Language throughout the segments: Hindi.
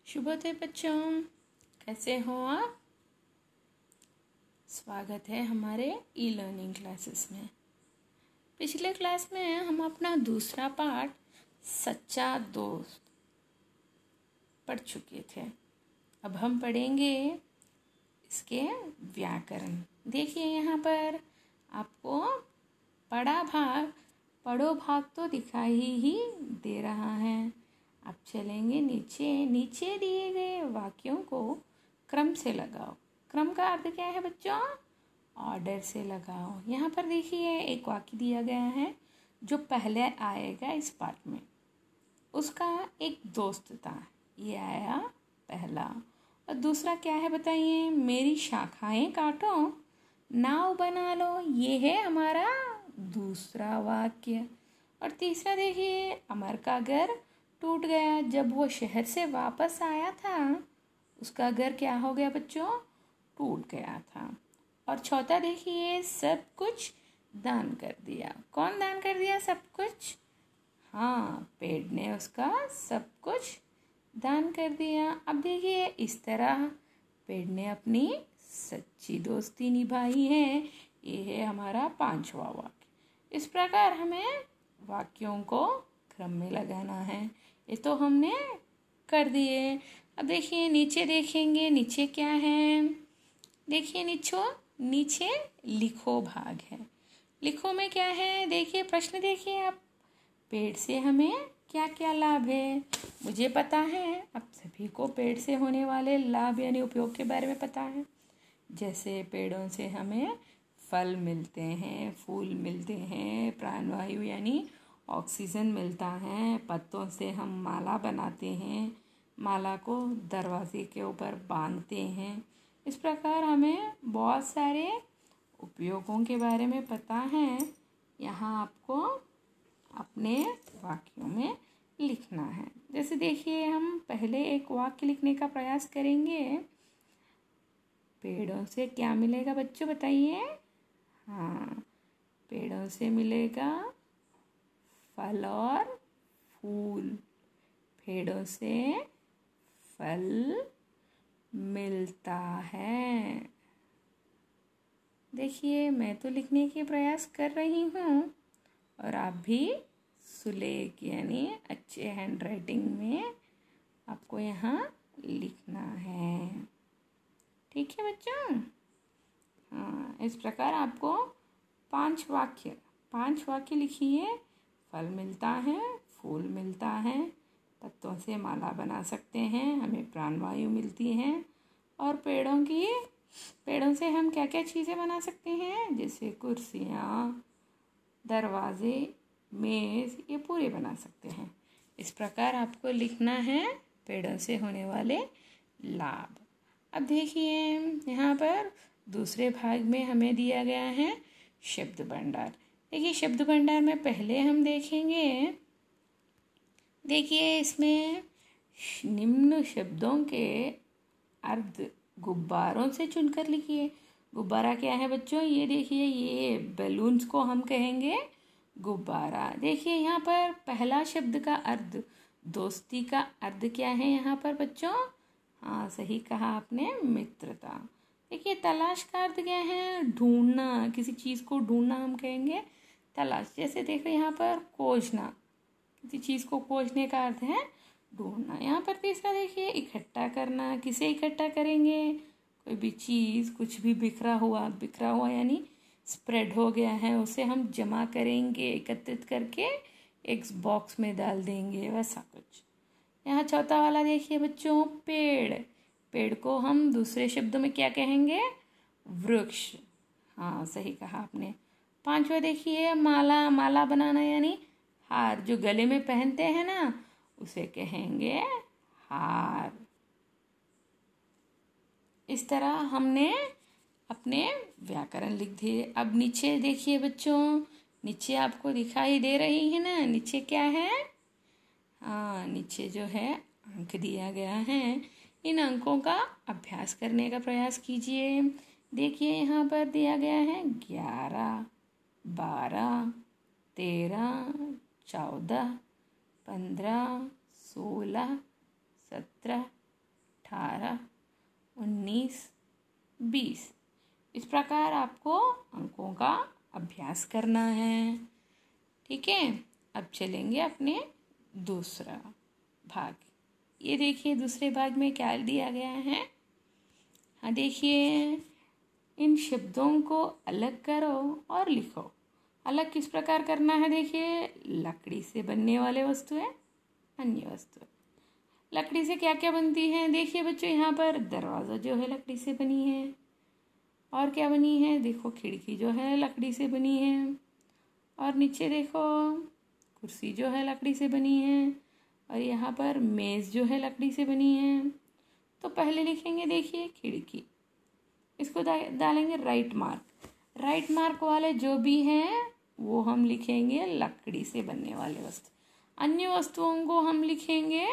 शुभोदय बच्चों, कैसे हो आप। स्वागत है हमारे ई लर्निंग क्लासेस में। पिछले क्लास में हम अपना दूसरा पाठ सच्चा दोस्त पढ़ चुके थे। अब हम पढ़ेंगे इसके व्याकरण। देखिए यहाँ पर आपको पढ़ो भाग तो दिखाई ही दे रहा है। अब चलेंगे नीचे दिए गए वाक्यों को क्रम से लगाओ। क्रम का अर्थ क्या है बच्चों? ऑर्डर से लगाओ। यहाँ पर देखिए एक वाक्य दिया गया है जो पहले आएगा इस पाठ में। उसका एक दोस्त था, ये आया पहला। और दूसरा क्या है बताइए? मेरी शाखाएं काटो, नाव बना लो, ये है हमारा दूसरा वाक्य। और तीसरा देखिए, अमर का घर टूट गया। जब वो शहर से वापस आया था उसका घर क्या हो गया बच्चों? टूट गया था। और चौथा देखिए, सब कुछ दान कर दिया। कौन दान कर दिया सब कुछ? हाँ, पेड़ ने उसका सब कुछ दान कर दिया। अब देखिए इस तरह पेड़ ने अपनी सच्ची दोस्ती निभाई है। ये है हमारा पांचवा वाक्य। इस प्रकार हमें वाक्यों को क्रम में लगाना है। ये तो हमने कर दिए। अब देखिए नीचे देखेंगे, नीचे क्या है? देखिए नीचे लिखो भाग है। लिखो में क्या है? देखिए प्रश्न देखिए आप। पेड़ से हमें क्या क्या लाभ है? मुझे पता है, अब सभी को पेड़ से होने वाले लाभ यानी उपयोग के बारे में पता है। जैसे पेड़ों से हमें फल मिलते हैं, फूल मिलते हैं, प्राणवायु यानी ऑक्सीजन मिलता है। पत्तों से हम माला बनाते हैं, माला को दरवाजे के ऊपर बांधते हैं। इस प्रकार हमें बहुत सारे उपयोगों के बारे में पता है। यहाँ आपको अपने वाक्यों में लिखना है। जैसे देखिए हम पहले एक वाक्य लिखने का प्रयास करेंगे। पेड़ों से क्या मिलेगा बच्चों बताइए? हाँ, पेड़ों से मिलेगा फल और फूल। पेड़ों से फल मिलता है। देखिए मैं तो लिखने के प्रयास कर रही हूँ और आप भी सुलेख यानी अच्छे हैंडराइटिंग में आपको यहाँ लिखना है। ठीक है बच्चों? हाँ, इस प्रकार आपको पांच वाक्य लिखिए। फल मिलता है, फूल मिलता है, पत्तों से माला बना सकते हैं, हमें प्राणवायु मिलती है। और पेड़ों से हम क्या क्या चीज़ें बना सकते हैं? जैसे कुर्सियाँ, दरवाजे, मेज़, ये पूरे बना सकते हैं। इस प्रकार आपको लिखना है पेड़ों से होने वाले लाभ। अब देखिए यहाँ पर दूसरे भाग में हमें दिया गया है शब्द भंडार। देखिए शब्द भंडार में पहले हम देखेंगे। देखिए इसमें निम्न शब्दों के अर्थ गुब्बारों से चुनकर लिखिए। गुब्बारा क्या है बच्चों? ये देखिए, ये बैलून्स को हम कहेंगे गुब्बारा। देखिए यहाँ पर पहला शब्द का अर्थ, दोस्ती का अर्थ क्या है यहाँ पर बच्चों? हाँ, सही कहा आपने, मित्रता। देखिए तलाश का अर्थ क्या है? ढूंढना, किसी चीज़ को ढूंढना हम कहेंगे तलाश। जैसे देखो यहाँ पर खोजना, किसी चीज़ को खोजने का अर्थ है ढूंढना। यहाँ पर तीसरा देखिए इकट्ठा करना। किसे इकट्ठा करेंगे? कोई भी चीज़, कुछ भी बिखरा हुआ यानी स्प्रेड हो गया है, उसे हम जमा करेंगे, एकत्रित करके एक बॉक्स में डाल देंगे, वैसा कुछ। यहाँ चौथा वाला देखिए बच्चों, पेड़ को हम दूसरे शब्दों में क्या कहेंगे? वृक्ष। हाँ, सही कहा आपने। पांचवा देखिए माला बनाना यानी हार, जो गले में पहनते हैं ना, उसे कहेंगे हार। इस तरह हमने अपने व्याकरण लिख दिए। अब नीचे देखिए बच्चों, नीचे आपको दिखाई दे रही है ना, नीचे क्या है? हाँ, नीचे जो है अंक दिया गया है। इन अंकों का अभ्यास करने का प्रयास कीजिए। देखिए यहाँ पर दिया गया है 11, 12, 13, 14, 15, 16, 17, 18, 19, 20। इस प्रकार आपको अंकों का अभ्यास करना है। ठीक है, अब चलेंगे अपने दूसरा भाग। ये देखिए दूसरे भाग में क्या दिया गया है। हाँ देखिए, इन शब्दों को अलग करो और लिखो। अलग किस प्रकार करना है देखिए, लकड़ी से बनने वाले वस्तुएं, अन्य वस्तुएं। लकड़ी से क्या क्या बनती है देखिए बच्चों, यहाँ पर दरवाज़ा जो है लकड़ी से बनी है। और क्या बनी है देखो, खिड़की जो है लकड़ी से बनी है। और नीचे देखो कुर्सी जो है लकड़ी से बनी है। और यहाँ पर मेज़ जो है लकड़ी से बनी है। तो पहले लिखेंगे देखिए खिड़की, इसको डालेंगे राइट मार्क। राइट मार्क वाले जो भी हैं वो हम लिखेंगे लकड़ी से बनने वाले वस्तु। अन्य वस्तुओं को हम लिखेंगे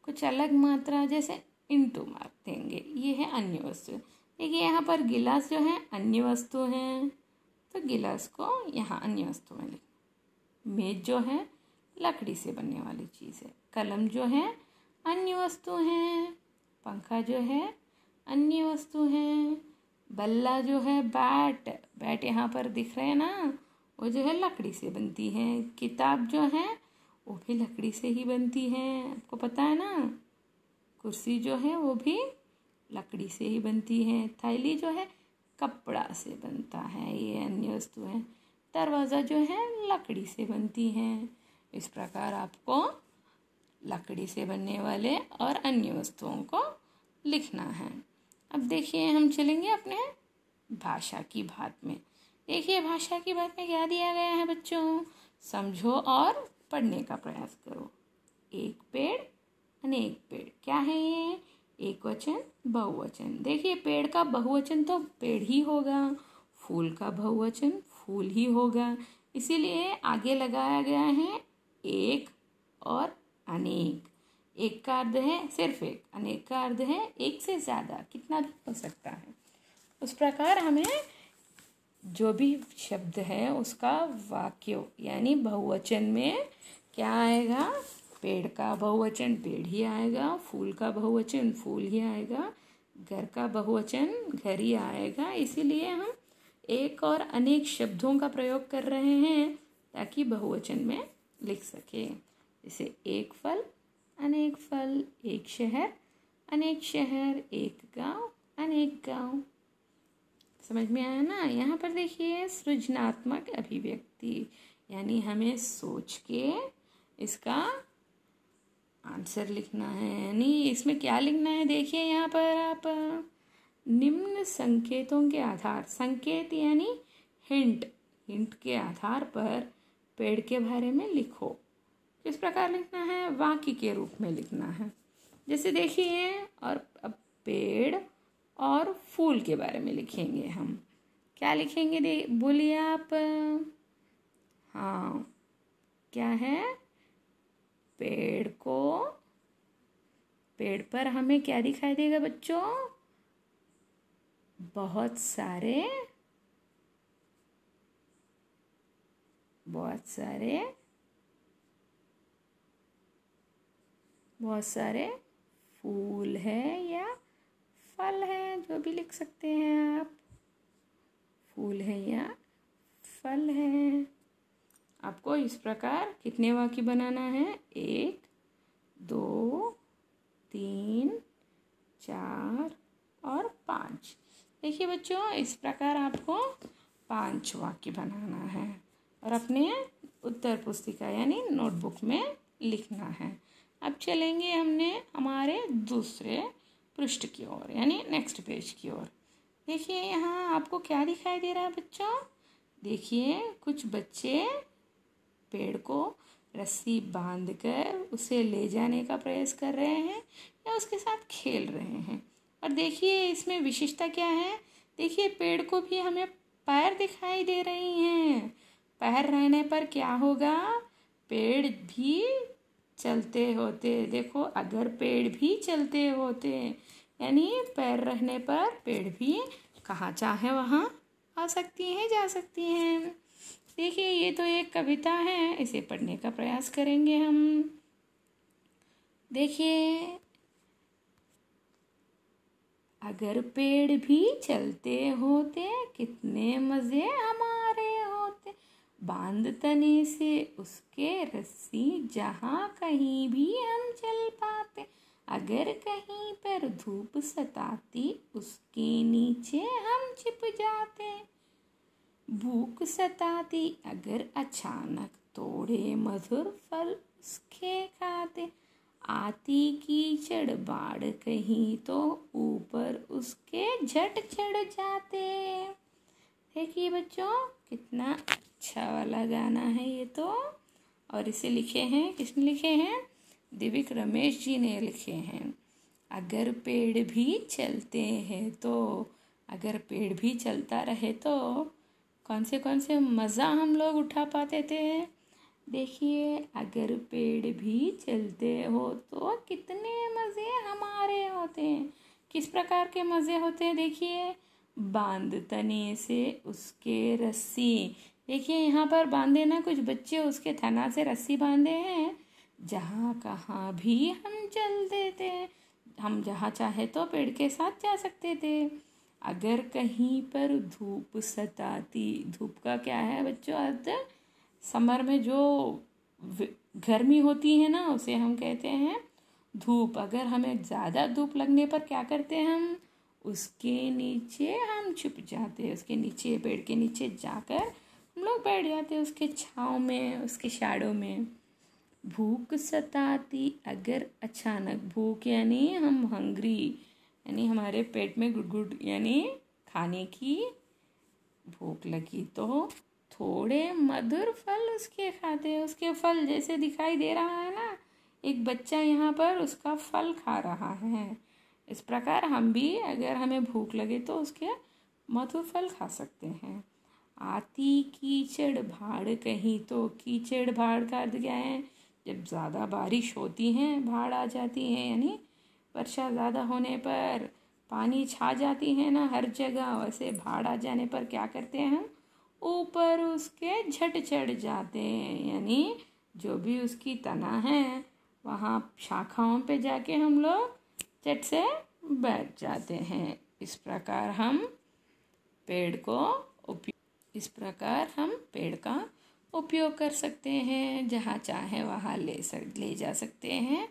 कुछ अलग मात्रा, जैसे इंटू मार्क देंगे। ये है अन्य वस्तु। देखिए यहाँ पर गिलास जो है अन्य वस्तु है, तो गिलास को यहाँ अन्य वस्तु में लिखें। मेज जो है लकड़ी से बनने वाली चीज़ है। कलम जो है अन्य वस्तु है। पंखा जो है अन्य वस्तु है। बल्ला जो है, बैट यहाँ पर दिख रहे हैं ना, वो जो है लकड़ी से बनती है। किताब जो है वो भी लकड़ी से ही बनती है, आपको पता है ना। कुर्सी जो है वो भी लकड़ी से ही बनती है। थैली जो है कपड़ा से बनता है, ये अन्य वस्तु है। दरवाज़ा जो है लकड़ी से बनती है। इस प्रकार आपको लकड़ी से बनने वाले और अन्य वस्तुओं को लिखना है। अब देखिए हम चलेंगे अपने भाषा की बात में। देखिए भाषा की बात में क्या दिया गया है बच्चों, समझो और पढ़ने का प्रयास करो। एक पेड़ अनेक पेड़, क्या है ये, एक वचन बहुवचन। देखिए पेड़ का बहुवचन तो पेड़ ही होगा, फूल का बहुवचन फूल ही होगा, इसीलिए आगे लगाया गया है एक और अनेक। एक का अर्थ है सिर्फ एक, अनेक का अर्थ है एक से ज़्यादा, कितना भी हो सकता है। उस प्रकार हमें जो भी शब्द है उसका वाक्य यानी बहुवचन में क्या आएगा, पेड़ का बहुवचन पेड़ ही आएगा, फूल का बहुवचन फूल ही आएगा, घर का बहुवचन घर ही आएगा। इसीलिए हम एक और अनेक शब्दों का प्रयोग कर रहे हैं ताकि बहुवचन में लिख सके। जैसे एक फल अनेक फल, एक शहर अनेक शहर, एक गांव अनेक गांव। समझ में आया ना। यहाँ पर देखिए सृजनात्मक अभिव्यक्ति, यानी हमें सोच के इसका आंसर लिखना है। यानी इसमें क्या लिखना है देखिए, यहाँ पर आप निम्न संकेतों के आधार, संकेत यानी हिंट के आधार पर पेड़ के बारे में लिखो। किस प्रकार लिखना है, वाक्य के रूप में लिखना है। जैसे देखिए, और अब पेड़ और फूल के बारे में लिखेंगे हम। क्या लिखेंगे बोलिए आप। हाँ, क्या है, पेड़ पर हमें क्या दिखाई देगा बच्चों, बहुत सारे फूल है या फल है, जो भी लिख सकते हैं आप, फूल है या फल है। आपको इस प्रकार कितने वाक्य बनाना है, 1, 2, 3, 4 और 5। देखिए बच्चों, इस प्रकार आपको 5 वाक्य बनाना है और अपने उत्तर पुस्तिका यानी नोटबुक में लिखना है। अब चलेंगे हमने हमारे दूसरे पृष्ठ की ओर यानी नेक्स्ट पेज की ओर। देखिए यहाँ आपको क्या दिखाई दे रहा है बच्चों, देखिए कुछ बच्चे पेड़ को रस्सी बांधकर उसे ले जाने का प्रयास कर रहे हैं या उसके साथ खेल रहे हैं। और देखिए इसमें विशेषता क्या है, देखिए पेड़ को भी हमें पैर दिखाई दे रही हैं। पैर रहने पर क्या होगा, पेड़ भी चलते होते। देखो अगर पेड़ भी चलते होते यानी पैर रहने पर पेड़ भी कहाँ चाहे वहाँ आ सकती हैं, जा सकती हैं। देखिए ये तो एक कविता है, इसे पढ़ने का प्रयास करेंगे हम। देखिए अगर पेड़ भी चलते होते कितने मज़े हमारे होते। बांध तने से उसके रस्सी जहाँ कहीं भी हम चल पाते। अगर कहीं पर धूप सताती उसके नीचे हम छिप जाते। भूख सताती अगर अचानक तोड़े मधुर फल उसके खाते। आती कीचड़ बाढ़ कहीं तो ऊपर उसके झट चढ़ जाते। देखिए बच्चों, कितना अच्छा वाला गाना है ये तो। और इसे लिखे हैं, किसने लिखे हैं? दिव्यक रमेश जी ने लिखे हैं। अगर पेड़ भी चलते हैं तो, अगर पेड़ भी चलता रहे तो कौन से मज़ा हम लोग उठा पाते थे। देखिए, अगर पेड़ भी चलते हो तो कितने मज़े हमारे होते हैं। किस प्रकार के मज़े होते हैं? देखिए, बांध तने से उसके रस्सी। देखिए यहाँ पर बांधे ना, कुछ बच्चे उसके तना से रस्सी बांधे हैं। जहाँ कहाँ भी हम चल देते, हम जहाँ चाहे तो पेड़ के साथ जा सकते थे। अगर कहीं पर धूप सताती, धूप का क्या है बच्चों अर्थ? समर में जो गर्मी होती है ना, उसे हम कहते हैं धूप। अगर हमें ज़्यादा धूप लगने पर क्या करते हैं हम? उसके नीचे हम छुप जाते, उसके नीचे, पेड़ के नीचे जाकर हम लोग बैठ जाते उसके छाँव में, उसके शैडो में। भूख सताती अगर अचानक, भूख यानी हम हंग्री, यानी हमारे पेट में गुड़गुड़ यानी खाने की भूख लगी तो थोड़े मधुर फल उसके खाते। उसके फल जैसे दिखाई दे रहा है ना, एक बच्चा यहाँ पर उसका फल खा रहा है। इस प्रकार हम भी, अगर हमें भूख लगे तो उसके मधुर फल खा सकते हैं। आती कीचड़ भाड़ कहीं तो, कीचड़ भाड़ का अर्थ क्या है? जब ज़्यादा बारिश होती है भाड़ आ जाती है, यानी वर्षा ज़्यादा होने पर पानी छा जाती है ना हर जगह, वैसे भाड़ आ जाने पर क्या करते हैं हम? ऊपर उसके झट चढ़ जाते हैं, यानी जो भी उसकी तना है वहाँ शाखाओं पे जाके हम लोग झट से बैठ जाते हैं। इस प्रकार हम पेड़ का उपयोग कर सकते हैं। जहाँ चाहे वहाँ ले जा सकते हैं,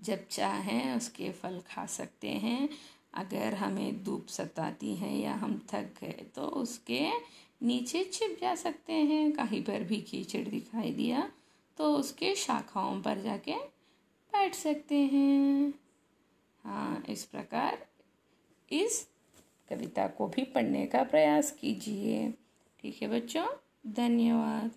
जब चाहें उसके फल खा सकते हैं। अगर हमें धूप सताती है या हम थक गए तो उसके नीचे छिप जा सकते हैं। कहीं पर भी कीचड़ दिखाई दिया तो उसके शाखाओं पर जाके बैठ सकते हैं। हाँ, इस प्रकार इस कविता को भी पढ़ने का प्रयास कीजिए। ठीक है बच्चों, धन्यवाद।